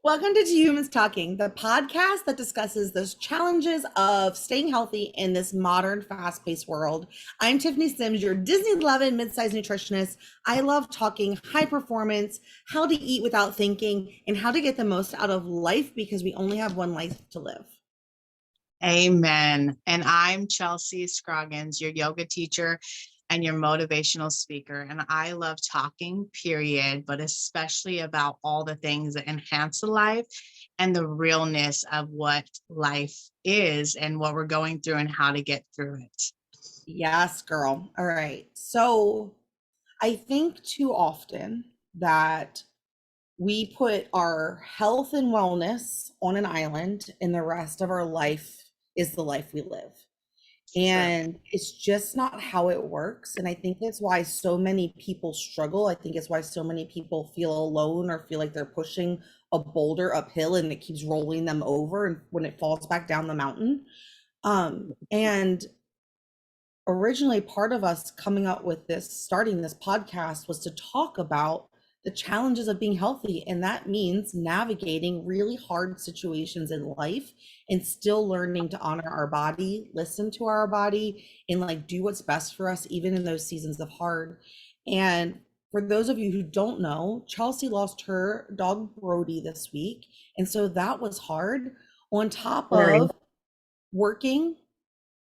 Welcome to Two Humans Talking, the podcast that discusses those challenges of staying healthy in this modern, fast-paced world. I'm Tiffany Sims, your Disney-loving mid-sized nutritionist. I love talking high performance, how to eat without thinking, and how to get the most out of life because we only have one life to live. Amen. And I'm Chelsea Scroggins, your yoga teacher and your motivational speaker. And I love talking, period, but especially about all the things that enhance life and the realness of what life is and what we're going through and how to get through it. Yes, girl. All right. So I think too often that we put our health and wellness on an island and the rest of our life is the life we live. And it's just not how it works. And I think that's why so many people struggle. I think it's why so many people feel alone or feel like they're pushing a boulder uphill and it keeps rolling them over and when it falls back down the mountain. And originally part of us coming up with this, starting this podcast was to talk about the challenges of being healthy. And that means navigating really hard situations in life and still learning to honor our body, listen to our body, and like do what's best for us, even in those seasons of hard. And for those of you who don't know, Chelsea lost her dog Brody this week. And so that was hard on top of working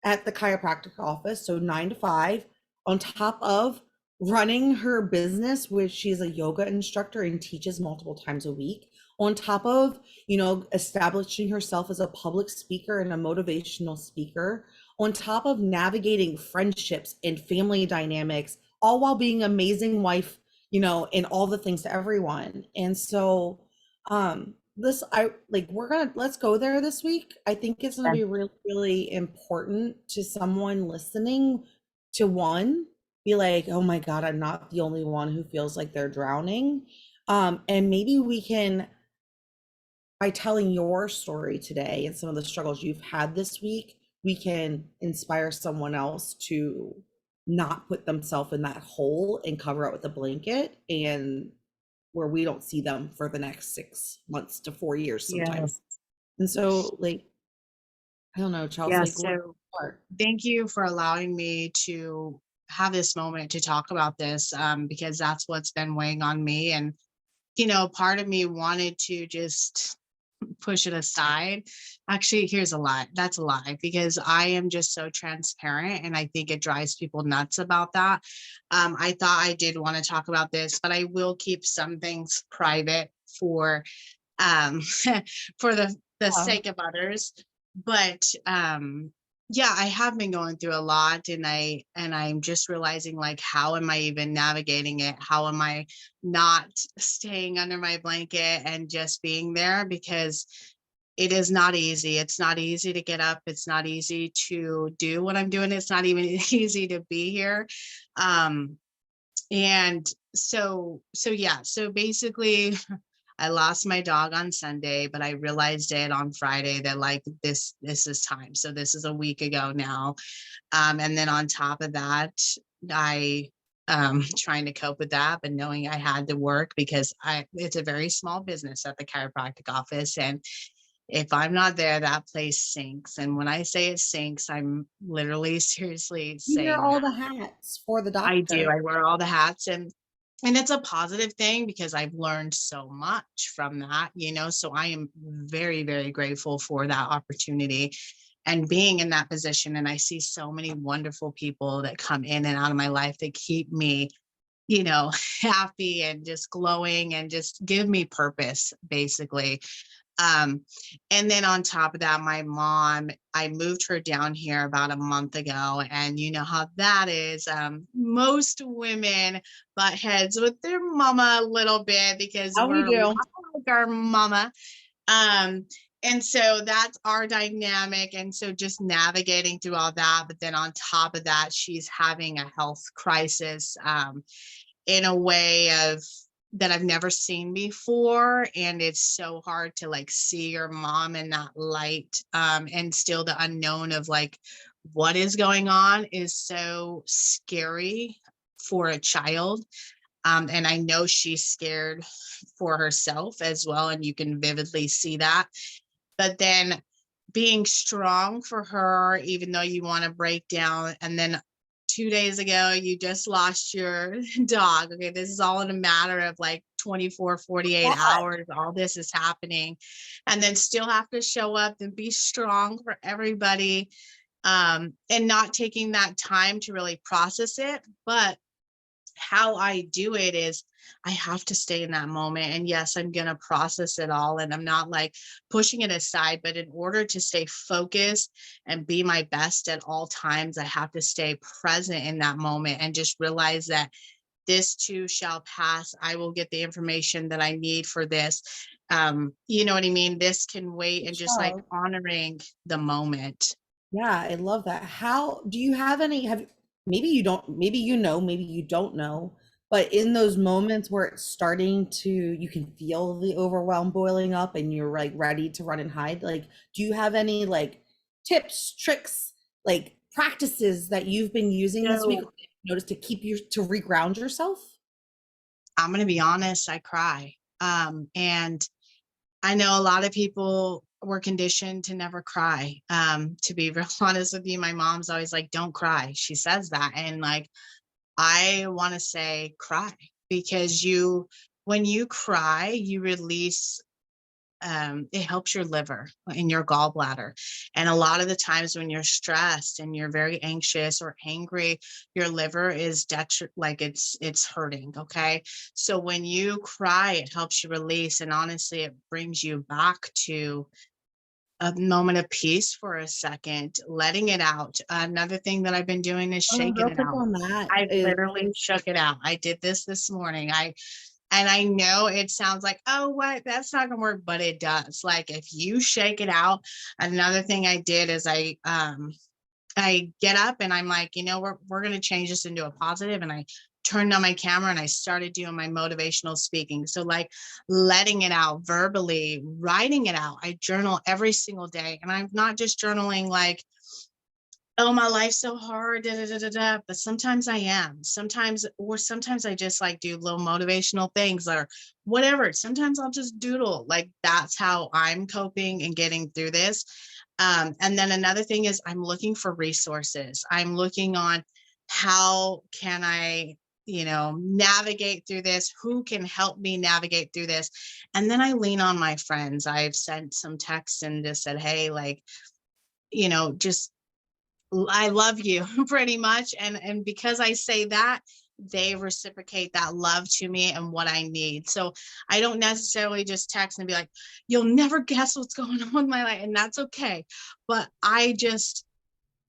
at the chiropractic office, so 9 to 5, on top of running her business, which she's a yoga instructor and teaches multiple times a week, on top of, establishing herself as a public speaker and a motivational speaker, on top of navigating friendships and family dynamics, all while being an amazing wife, and all the things to everyone. And so, let's go there this week. I think it's going to be really, really important to someone listening to be like, oh my God, I'm not the only one who feels like they're drowning. And maybe we can, by telling your story today and some of the struggles you've had this week, we can inspire someone else to not put themselves in that hole and cover it with a blanket and where we don't see them for the next 6 months to 4 years sometimes. And so I don't know, Chelsea. So thank you for allowing me to have this moment to talk about this, because that's what's been weighing on me. And, part of me wanted to just push it aside. Actually, here's a lie. That's a lie, because I am just so transparent and I think it drives people nuts about that. I thought I did want to talk about this, but I will keep some things private for for the sake of others. But I have been going through a lot, and I'm just realizing, like, how am I even navigating it? How am I not staying under my blanket and just being there? Because it is not easy. It's not easy to get up. It's not easy to do what I'm doing. It's not even easy to be here. And so basically I lost my dog on Sunday, but I realized it on Friday that, like, this is time. So this is a week ago now. And then on top of that, I trying to cope with that, but knowing I had to work because it's a very small business at the chiropractic office. And if I'm not there, that place sinks. And when I say it sinks, I'm literally seriously You wear saying all that. the hats for the I do. doctor. I wear all the hats, and it's a positive thing because I've learned so much from that, so I am very, very grateful for that opportunity and being in that position. And I see so many wonderful people that come in and out of my life that keep me, happy and just glowing and just give me purpose, basically. And then on top of that, my mom, I moved her down here about a month ago, and you know how that is. Most women butt heads with their mama a little bit because How we we're a lot do. like our mama. And so that's our dynamic. And so just navigating through all that. But then on top of that, she's having a health crisis, in a way of that I've never seen before. And it's so hard to, like, see your mom in that light. And still the unknown of, like, what is going on is so scary for a child. And I know she's scared for herself as well. And you can vividly see that. But then being strong for her, even though you want to break down. And then 2 days ago, you just lost your dog. Okay. This is all in a matter of like 24, 48 hours. All this is happening. And then still have to show up and be strong for everybody. And not taking that time to really process it. But how I do it is I have to stay in that moment. And yes, I'm going to process it all. And I'm not like pushing it aside, but in order to stay focused and be my best at all times, I have to stay present in that moment and just realize that this too shall pass. I will get the information that I need for this. You know what I mean? This can wait, and just like So, honoring the moment. yeah, I love that. How do you have any have maybe you don't, maybe you know, maybe you don't know, but in those moments where it's starting to, you can feel the overwhelm boiling up and you're like ready to run and hide, like do you have any like tips, tricks, like practices that you've been using this week, So notice to keep you to reground yourself? I'm going to be honest, I cry. And I know a lot of people were conditioned to never cry. To be real honest with you, my mom's always like, don't cry. She says that. And like, I want to say cry, because when you cry, you release, it helps your liver and your gallbladder. And a lot of the times when you're stressed and you're very anxious or angry, your liver is like it's hurting. Okay. So when you cry, it helps you release. And honestly, it brings you back to a moment of peace for a second, letting it out. Another thing that I've been doing is shaking Real it quick out. on that I is, literally shook it out. I did this morning. And I know it sounds like, oh, what? That's not gonna work, but it does. Like if you shake it out. Another thing I did is I get up and I'm like, we're gonna change this into a positive. And I turned on my camera and I started doing my motivational speaking. So like letting it out verbally, writing it out. I journal every single day. And I'm not just journaling like, oh, my life's so hard, da, da, da, da, da. But sometimes I am. Sometimes I just like do little motivational things or whatever. Sometimes I'll just doodle. Like that's how I'm coping and getting through this. And then another thing is I'm looking for resources. I'm looking on how can I, navigate through this? Who can help me navigate through this? And then I lean on my friends. I've sent some texts and just said, hey, like, just I love you pretty much. And because I say that, they reciprocate that love to me and what I need. So I don't necessarily just text and be like, you'll never guess what's going on in my life. And that's okay. But I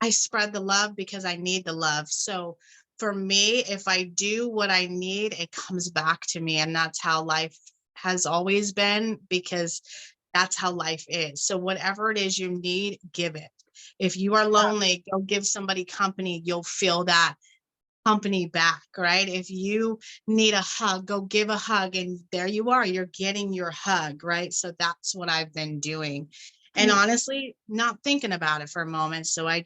spread the love because I need the love. So for me, if I do what I need, it comes back to me. And that's how life has always been, because that's how life is. So whatever it is you need, give it. If you are lonely, go give somebody company. You'll feel that company back, right? If you need a hug, go give a hug. And there you are, you're getting your hug, right? So that's what I've been doing. And and honestly, not thinking about it for a moment. So I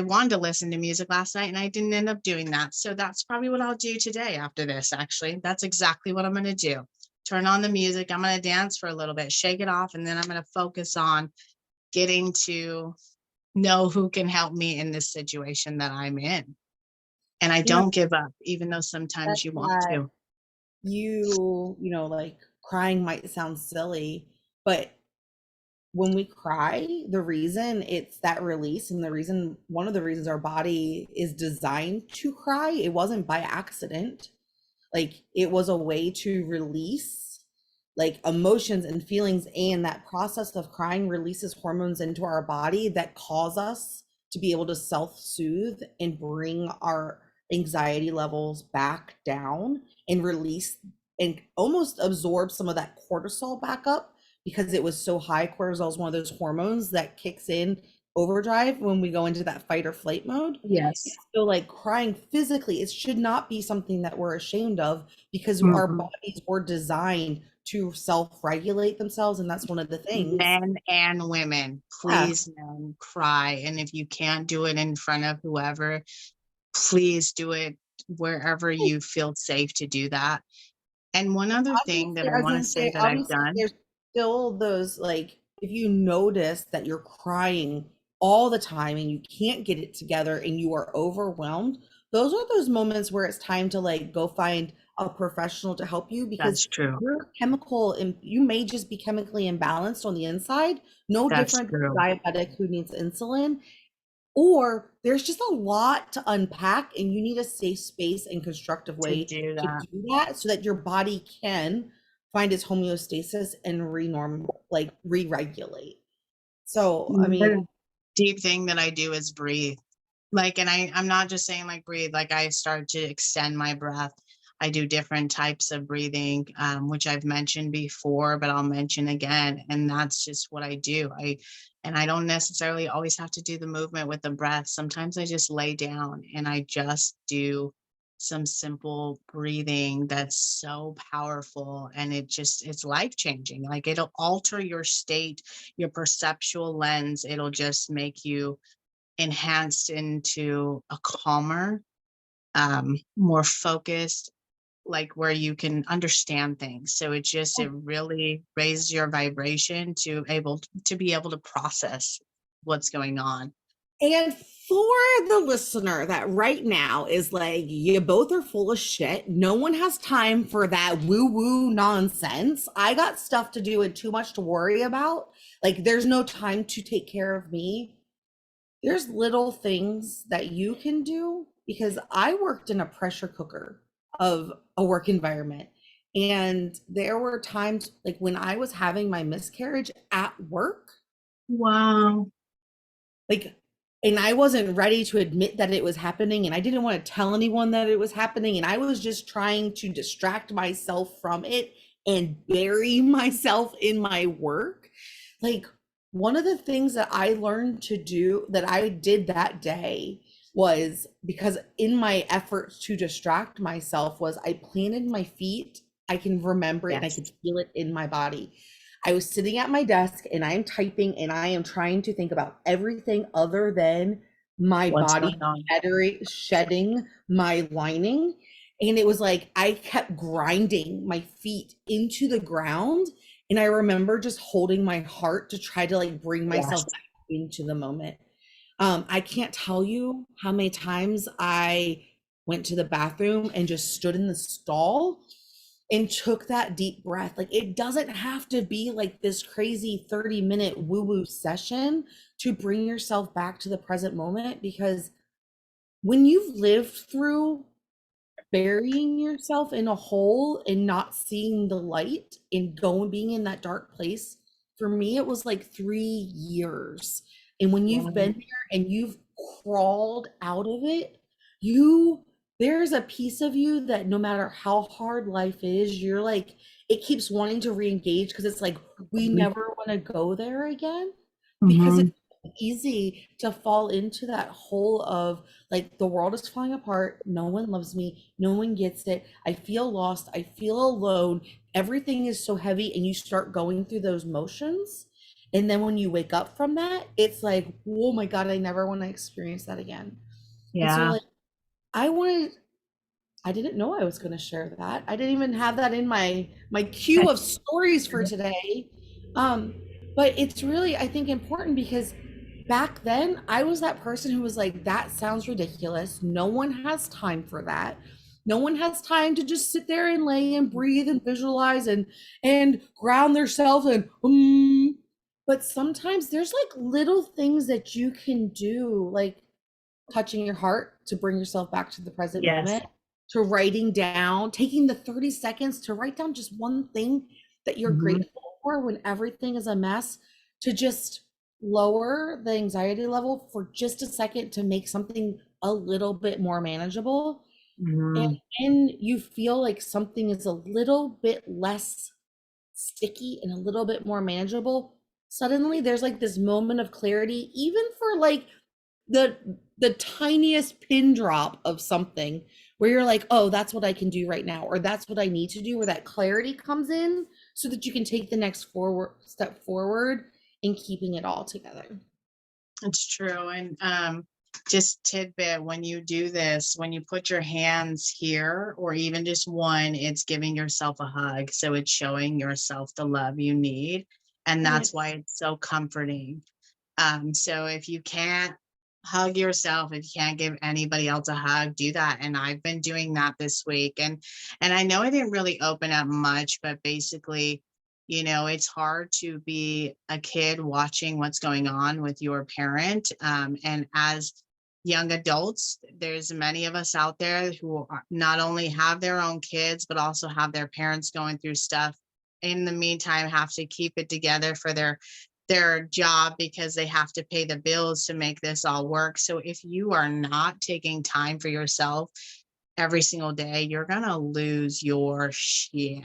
wanted to listen to music last night and I didn't end up doing that. So that's probably what I'll do today after this, actually. That's exactly what I'm going to do. Turn on the music. I'm going to dance for a little bit, shake it off, and then I'm going to focus on getting to know who can help me in this situation that I'm in. And I you know don't give up, even though that, sometimes you want that to. like crying might sound silly, but when we cry, the reason it's that release, and the reason, one of the reasons our body is designed to cry, it wasn't by accident. Like it was a way to release like emotions and feelings, and that process of crying releases hormones into our body that cause us to be able to self-soothe and bring our anxiety levels back down and release and almost absorb some of that cortisol back up, because it was so high. Cortisol is one of those hormones that kicks in overdrive when we go into that fight or flight mode. Yes. So like crying physically, it should not be something that we're ashamed of, because our Mm-mm. bodies were designed to self-regulate themselves. And that's one of the things. Men and women, Yeah. please, men, cry. And if you can't do it in front of whoever, please do it wherever you feel safe to do that. And one other thing that Obviously, I I was want to gonna say say, that I've obviously, done. there's still those, like, if you notice that you're crying all the time and you can't get it together and you are overwhelmed, those are those moments where it's time to, like, go find a professional to help you because That's true. you're chemical and you may just be chemically imbalanced on the inside, no That's different than true. a diabetic who needs insulin. Or there's just a lot to unpack, and you need a safe space and constructive To way do to that. do that so that your body can find its homeostasis and renorm, like re-regulate. So, I mean, Another deep thing that I do is breathe. Like, and I'm not just saying like breathe, like I start to extend my breath. I do different types of breathing, which I've mentioned before, but I'll mention again. And that's just what I do. And I don't necessarily always have to do the movement with the breath. Sometimes I just lay down and I just do some simple breathing that's so powerful, and it's life changing. Like, it'll alter your state, your perceptual lens. It'll just make you enhanced into a calmer, more focused, like where you can understand things. So it really raises your vibration to be able to process what's going on. and for the listener that right now is like, you both are full of shit. No one has time for that woo woo nonsense. I got stuff to do and too much to worry about. Like, there's no time to take care of me. There's little things that you can do because I worked in a pressure cooker of a work environment. And there were times like when I was having my miscarriage at work, Wow. like, and I wasn't ready to admit that it was happening, and I didn't want to tell anyone that it was happening, and I was just trying to distract myself from it and bury myself in my work. Like, one of the things that I learned to do that I did that day was because in my efforts to distract myself was I planted my feet. I can remember it and I Yes. could feel it in my body. I was sitting at my desk and I am typing and I am trying to think about everything other than my What's body going on? shedding my lining. And it was like I kept grinding my feet into the ground. And I remember just holding my heart to try to like bring Yes. myself back into the moment. I can't tell you how many times I went to the bathroom and just stood in the stall and took that deep breath. Like, it doesn't have to be like this crazy 30-minute woo woo session to bring yourself back to the present moment. Because when you've lived through burying yourself in a hole and not seeing the light and going being in that dark place, for me it was like 3 years. And when you've Wow. been there and you've crawled out of it, you there's a piece of you that no matter how hard life is, you're like, it keeps wanting to re-engage because it's like we never want to go there again, because Mm-hmm. it's easy to fall into that hole of like, the world is falling apart, no one loves me, no one gets it, I feel lost, I feel alone, everything is so heavy, and you start going through those motions. And then when you wake up from that, it's like, oh my God, I never want to experience that again. And so Yeah. like, I wanted I didn't know I was going to share that. I didn't even have that in my queue of stories for today. Um, but it's really, I think, important because back then I was that person who was like, that sounds ridiculous. No one has time for that. No one has time to just sit there and lay and breathe and visualize and ground themselves and but sometimes there's like little things that you can do, like touching your heart to bring yourself back to the present Yes. moment, to writing down, taking the 30 seconds to write down just one thing that you're Mm-hmm. grateful for when everything is a mess, to just lower the anxiety level for just a second to make something a little bit more manageable. And Mm-hmm. when you feel like something is a little bit less sticky and a little bit more manageable, suddenly there's like this moment of clarity, even for like the the tiniest pin drop of something where you're like, oh, that's what I can do right now, or that's what I need to do, where that clarity comes in so that you can take the next forward step forward in keeping it all together. It's true. And just tidbit, when you do this, when you put your hands here or even just one, it's giving yourself a hug. So it's showing yourself the love you need. And that's why Yes. it's so comforting. So if you can't hug yourself, if you can't give anybody else a hug, do that. And I've been doing that this week. And I know I didn't really open up much, but basically, it's hard to be a kid watching what's going on with your parent. And as young adults, there's many of us out there who not only have their own kids, but also have their parents going through stuff. In the meantime, have to keep it together for their job because they have to pay the bills to make this all work. So if you are not taking time for yourself every single day, you're going to lose your shit.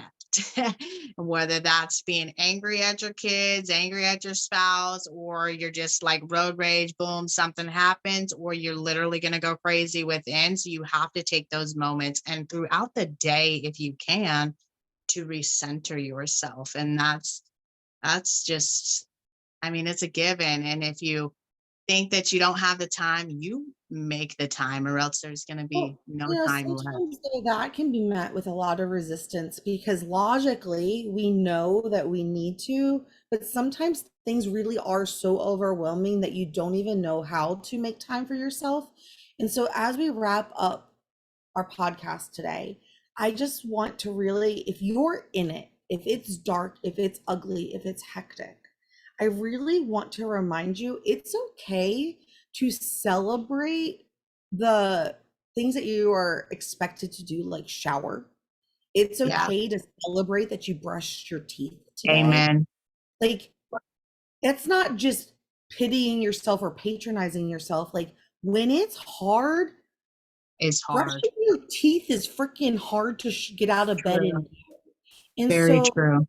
Whether that's being angry at your kids, angry at your spouse, or you're just like road rage, boom, something happens, or you're literally going to go crazy within. So you have to take those moments and throughout the day, if you can, to recenter yourself. And that's just, I mean, it's a given. And if you think that you don't have the time, you make the time, or else there's going to be Well, no time left. sometimes though that can be met with a lot of resistance because logically we know that we need to, but sometimes things really are so overwhelming that you don't even know how to make time for yourself. And so as we wrap up our podcast today, I just want to really, if you're in it, if it's dark, if it's ugly, if it's hectic, I really want to remind you it's okay to celebrate the things that you are expected to do, like shower. It's Yeah. okay to celebrate that you brushed your teeth today. Amen. Like, it's not just pitying yourself or patronizing yourself. Like, when it's hard, It's hard. brushing your teeth is freaking hard to get out of bed True. and do. And Very so true.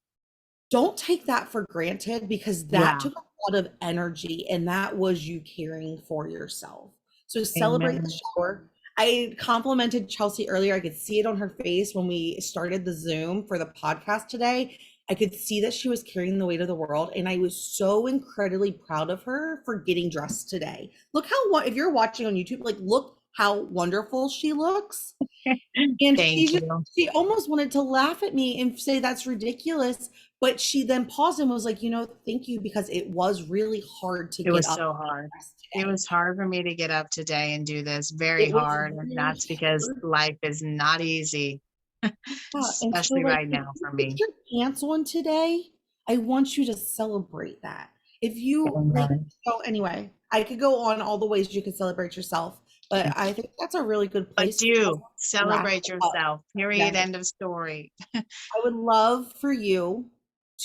don't take that for granted because that Yeah. took a lot of energy and that was you caring for yourself. So celebrate the Amen. shower. I complimented Chelsea earlier. I could see it on her face when we started the Zoom for the podcast today. I could see that she was carrying the weight of the world. And I was so incredibly proud of her for getting dressed today. Look how, if you're watching on YouTube, like, look how wonderful she looks. And Thank you. she almost wanted to laugh at me and say that's ridiculous, but she then paused and was like, thank you, because it was really hard to It get was up so hard. It today. was hard for me to get up today and do this, very It was hard. And really that's because hard. life is not easy, Yeah. And so, especially like, right if now you for put me. your pants on today, I want you to celebrate that. If you like, Amen. so anyway, I could go on all the ways you can celebrate yourself, but I think that's a really good But place to do wrap celebrate it up. yourself. Period. Yes. End of story. I would love for you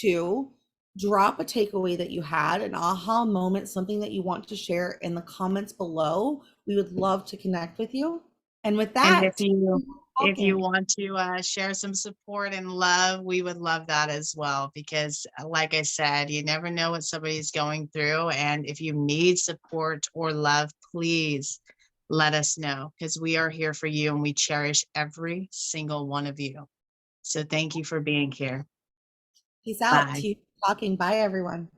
to drop a takeaway that you had, an aha moment, something that you want to share in the comments below. We would love to connect with you. And with And that, if you talking. want to share some support and love, we would love that as well. Because, like I said, you never know what somebody's going through, and if you need support or love, please let us know because we are here for you and we cherish every single one of you. So thank you for being here. Peace out Bye. to you talking. Bye, everyone.